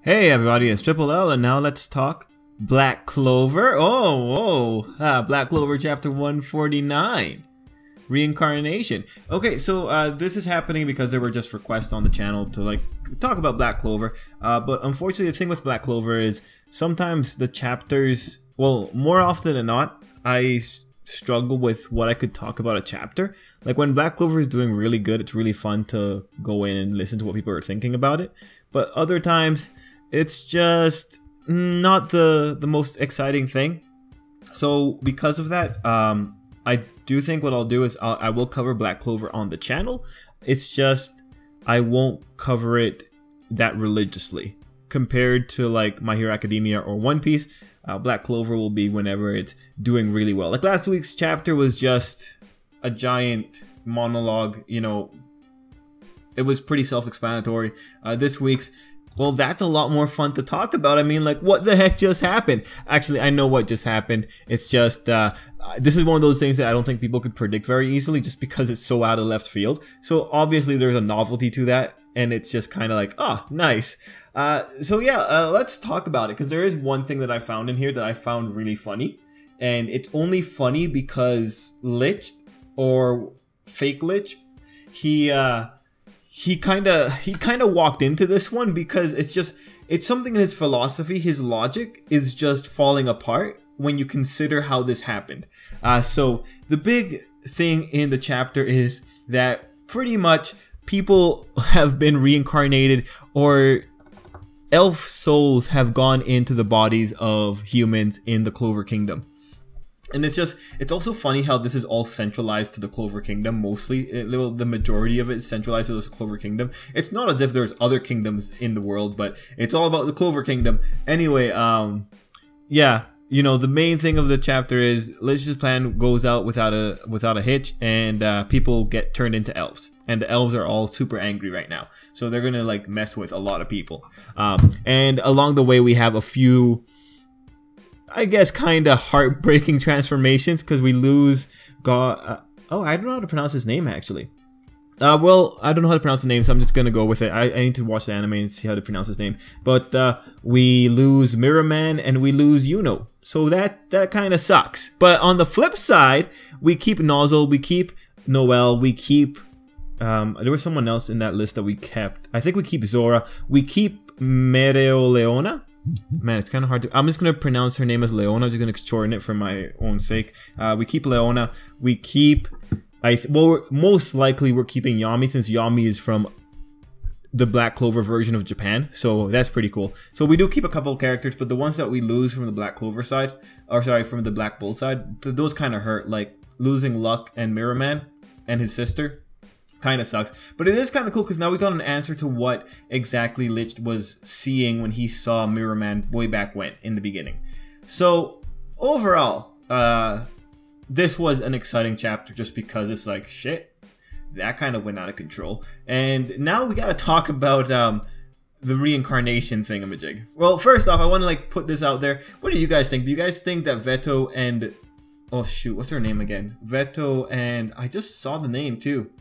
Hey everybody, it's Tripl-L, and now let's talk Black Clover. Black Clover chapter 149, Reincarnation. Okay, so this is happening because there were just requests on the channel to talk about Black Clover. But unfortunately, the thing with Black Clover is sometimes the chapters, well, more often than not, I struggle with what I could talk about a chapter. Like when Black Clover is doing really good, it's really fun to go in and listen to what people are thinking about it. But other times, it's just not the most exciting thing. So because of that, I do think what I'll do is I will cover Black Clover on the channel. It's just I won't cover it that religiously compared to like My Hero Academia or One Piece. Black Clover will be whenever it's doing really well. Like last week's chapter was just a giant monologue, you know. It was pretty self-explanatory. This week's, well, that's a lot more fun to talk about. I mean, like, what the heck just happened? Actually, I know what just happened. It's just, this is one of those things that I don't think people could predict very easily just because it's so out of left field. So obviously there's a novelty to that, and it's just kind of like, oh, nice. So yeah, let's talk about it, because there is one thing that I found in here that I found really funny. And it's only funny because Lich, or fake Lich, he kind of walked into this one because it's something in his philosophy, his logic is just falling apart when you consider how this happened. So the big thing in the chapter is that pretty much people have been reincarnated, or elf souls have gone into the bodies of humans in the Clover Kingdom. And it's also funny how this is all centralized to the Clover Kingdom, mostly. The majority of it is centralized to the Clover Kingdom. It's not as if there's other kingdoms in the world, but it's all about the Clover Kingdom. Anyway, yeah, you know, the main thing of the chapter is Lich's plan goes out without a hitch, and people get turned into elves. And the elves are all super angry right now. So they're gonna like mess with a lot of people. And along the way we have a few, I guess, kind of heartbreaking transformations, because we lose God. Oh, I don't know how to pronounce his name actually. Well, I don't know how to pronounce the name, so I'm just gonna go with it. I need to watch the anime and see how to pronounce his name. But we lose Mirror Man and we lose Yuno, so that kind of sucks. But on the flip side, we keep Nozzle, we keep Noel, we keep there was someone else in that list that we kept. I think we keep Zora, we keep Mereoleona. Man, it's kind of hard to... I'm just going to pronounce her name as Leona. I'm just going to shorten it for my own sake. We keep Leona. We keep... well, most likely we're keeping Yami, since Yami is from the Black Clover version of Japan. So that's pretty cool. So we do keep a couple of characters, but the ones that we lose from the Black Clover side, or sorry, from the Black Bull side, those kind of hurt. Like losing Luck and Mirror Man and his sister. Kind of sucks, but it is kind of cool because now we got an answer to what exactly Lich was seeing when he saw Mirror Man way back when in the beginning. So overall, this was an exciting chapter just because it's like, shit, that kind of went out of control. And now we got to talk about the reincarnation thingamajig. Well, first off, I want to like put this out there. What do you guys think? Do you guys think that Veto and, oh shoot, what's her name again? Veto and, I just saw the name too.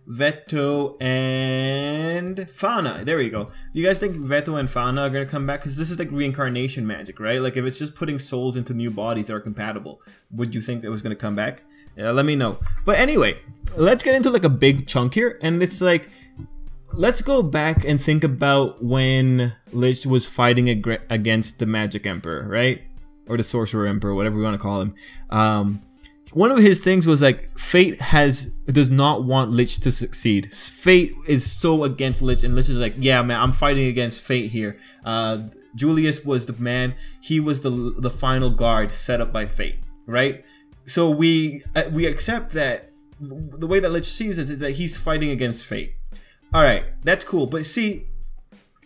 Veto and Fauna. There we go. Do you guys think Veto and Fauna are going to come back? Because this is like reincarnation magic, right? Like if it's just putting souls into new bodies that are compatible, would you think it was going to come back? Yeah, let me know. But anyway, let's get into like a big chunk here. And it's like, let's go back and think about when Lich was fighting against the Magic Emperor, right? Or the Sorcerer Emperor, whatever we want to call him. One of his things was like, Fate does not want Lich to succeed. Fate is so against Lich, and Lich is like, yeah man, I'm fighting against Fate here. Julius was the man, he was the final guard set up by Fate, right? So we accept that the way that Lich sees it is that he's fighting against Fate. Alright, that's cool, but see,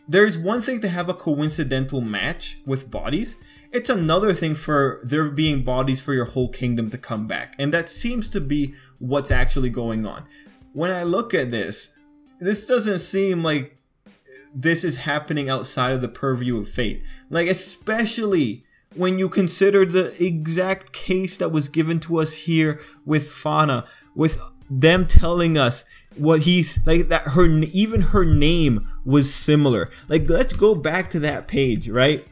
there's one thing to have a coincidental match with bodies. It's another thing for there being bodies for your whole kingdom to come back. And that seems to be what's actually going on. When I look at this doesn't seem like this is happening outside of the purview of Fate. Like, especially when you consider the exact case that was given to us here with Fauna, with them telling us what he's like, that her, even her name was similar. Like, let's go back to that page, right?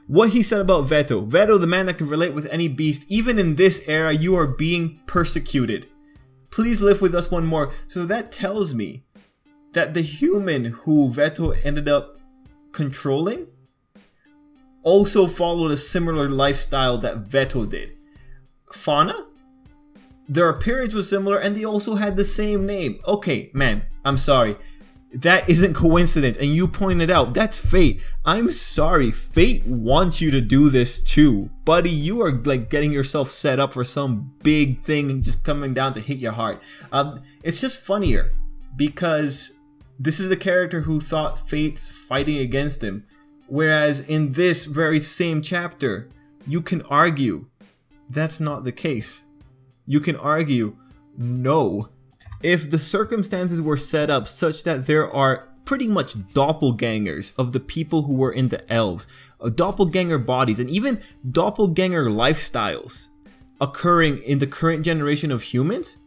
What he said about Veto. Veto, the man that can relate with any beast. Even in this era, you are being persecuted. Please live with us one more. So that tells me that the human who Veto ended up controlling also followed a similar lifestyle that Veto did. Fauna? Their appearance was similar and they also had the same name. Okay, man, I'm sorry. That isn't coincidence, and you pointed out that's fate. I'm sorry, fate wants you to do this too. Buddy, you are like getting yourself set up for some big thing and just coming down to hit your heart. It's just funnier because this is the character who thought fate's fighting against him. Whereas in this very same chapter, you can argue that's not the case. You can argue no. If the circumstances were set up such that there are pretty much doppelgangers of the people who were in the elves, doppelganger bodies, and even doppelganger lifestyles occurring in the current generation of humans,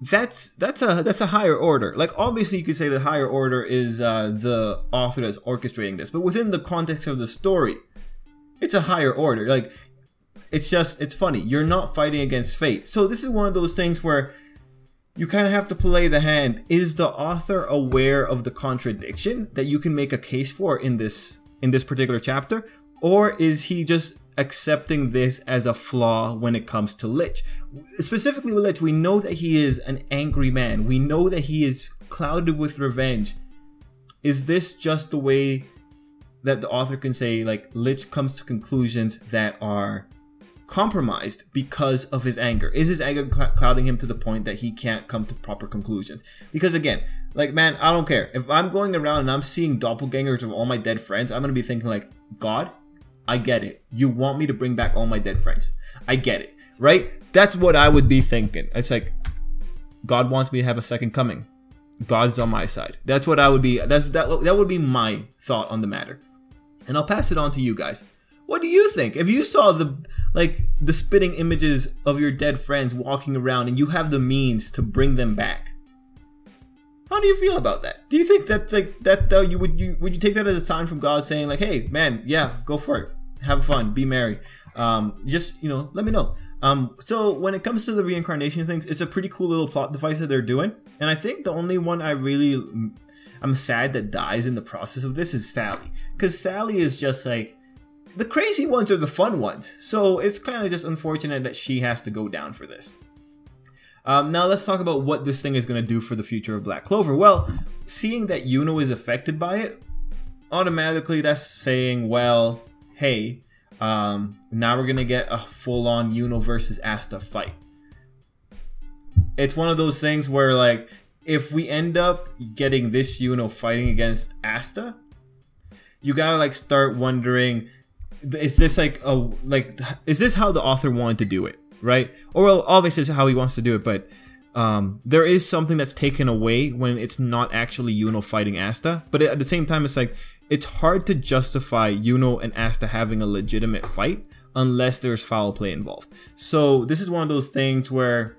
that's a higher order. Like, obviously you could say the higher order is the author that's orchestrating this, but within the context of the story, it's a higher order. Like, it's funny. You're not fighting against fate. So this is one of those things where you kind of have to play the hand. Is the author aware of the contradiction that you can make a case for in this particular chapter? Or is he just accepting this as a flaw when it comes to Lich? Specifically with Lich, we know that he is an angry man. We know that he is clouded with revenge. Is this just the way that the author can say, like, Lich comes to conclusions that are compromised because of his anger? Is his anger clouding him to the point that he can't come to proper conclusions? Because again, like, man, I don't care. If I'm going around and I'm seeing doppelgangers of all my dead friends, I'm gonna be thinking like, God, I get it. You want me to bring back all my dead friends. I get it, right? That's what I would be thinking. It's like, God wants me to have a second coming. God's on my side. That's what I would be. That would be my thought on the matter. And I'll pass it on to you guys. What do you think? If you saw the spitting images of your dead friends walking around and you have the means to bring them back, how do you feel about that? Do you think that's like that? Would you take that as a sign from God saying like, hey man, yeah, go for it, have fun, be merry. Just, you know, let me know. So when it comes to the reincarnation things, it's a pretty cool little plot device that they're doing, and I think the only one I'm sad that dies in the process of this is Sally, because Sally is just like, the crazy ones are the fun ones, so it's kind of just unfortunate that she has to go down for this. Now let's talk about what this thing is going to do for the future of Black Clover. Well, seeing that Yuno is affected by it, automatically that's saying, well, hey, now we're going to get a full-on Yuno versus Asta fight. It's one of those things where, like, if we end up getting this Yuno fighting against Asta, you gotta like start wondering, is this is this how the author wanted to do it, right? Or well, obviously it's how he wants to do it, but there is something that's taken away when it's not actually Yuno fighting Asta. But at the same time, it's like, it's hard to justify Yuno and Asta having a legitimate fight unless there's foul play involved. So this is one of those things where,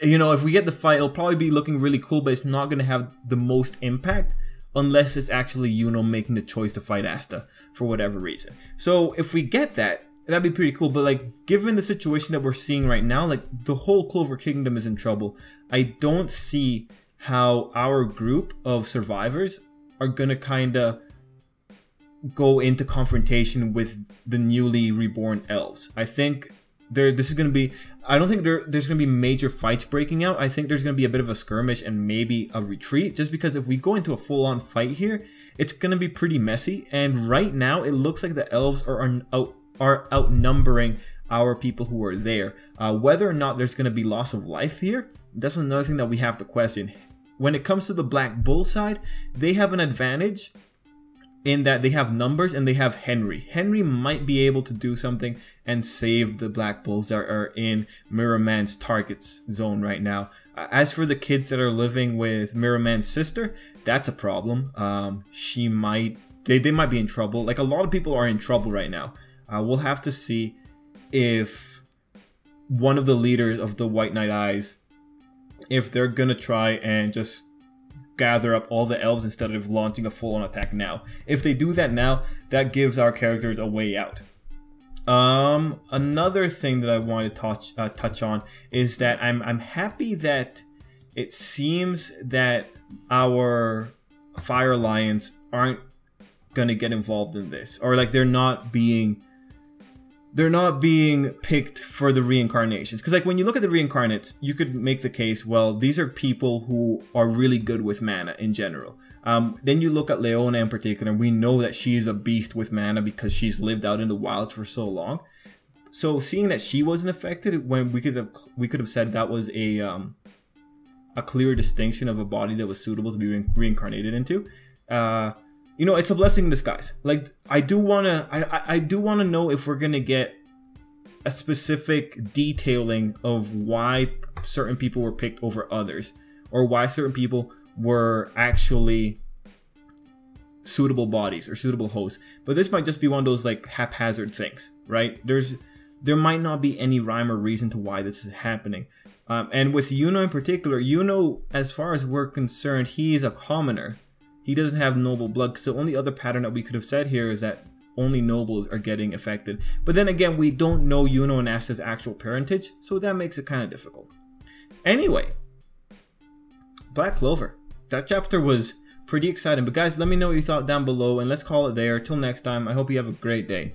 you know, if we get the fight, it'll probably be looking really cool, but it's not going to have the most impact unless it's actually Yuno making the choice to fight Asta for whatever reason. So if we get that, that'd be pretty cool. But like, given the situation that we're seeing right now, like the whole Clover Kingdom is in trouble. I don't see how our group of survivors are going to kind of go into confrontation with the newly reborn elves. I think this is going to be, I don't think there's going to be major fights breaking out. I think there's going to be a bit of a skirmish and maybe a retreat, just because if we go into a full-on fight here, it's going to be pretty messy. And right now it looks like the elves are outnumbering our people who are there. Whether or not there's going to be loss of life here, that's another thing that we have to question. When it comes to the Black Bull side, they have an advantage in that they have numbers and they have Henry. Henry might be able to do something and save the Black Bulls that are in Mirror Man's targets zone right now. As for the kids that are living with Mirror Man's sister, that's a problem. They might be in trouble. Like, a lot of people are in trouble right now. We'll have to see if one of the leaders of the White Knight Eyes if they're gonna try and just gather up all the elves instead of launching a full-on attack now. If they do that now, that gives our characters a way out. Another thing that I want to touch on is that I'm happy that it seems that our Fire Lions aren't gonna get involved in this, or like they're not being picked for the reincarnations. Because like when you look at the reincarnates, you could make the case, well, these are people who are really good with mana in general. Then you look at Leona in particular, and we know that she's a beast with mana because she's lived out in the wilds for so long. So seeing that she wasn't affected, when we could have said that was a clear distinction of a body that was suitable to be reincarnated into. You know, it's a blessing in disguise. Like, I do wanna know if we're gonna get a specific detailing of why certain people were picked over others, or why certain people were actually suitable bodies or suitable hosts. But this might just be one of those like haphazard things, right? There might not be any rhyme or reason to why this is happening. And with Yuno in particular, Yuno, as far as we're concerned, he is a commoner. He doesn't have noble blood, so the only other pattern that we could have said here is that only nobles are getting affected. But then again, we don't know Yuno and Asta's actual parentage, so that makes it kind of difficult. Anyway, Black Clover. That chapter was pretty exciting. But guys, let me know what you thought down below, and let's call it there. Till next time, I hope you have a great day.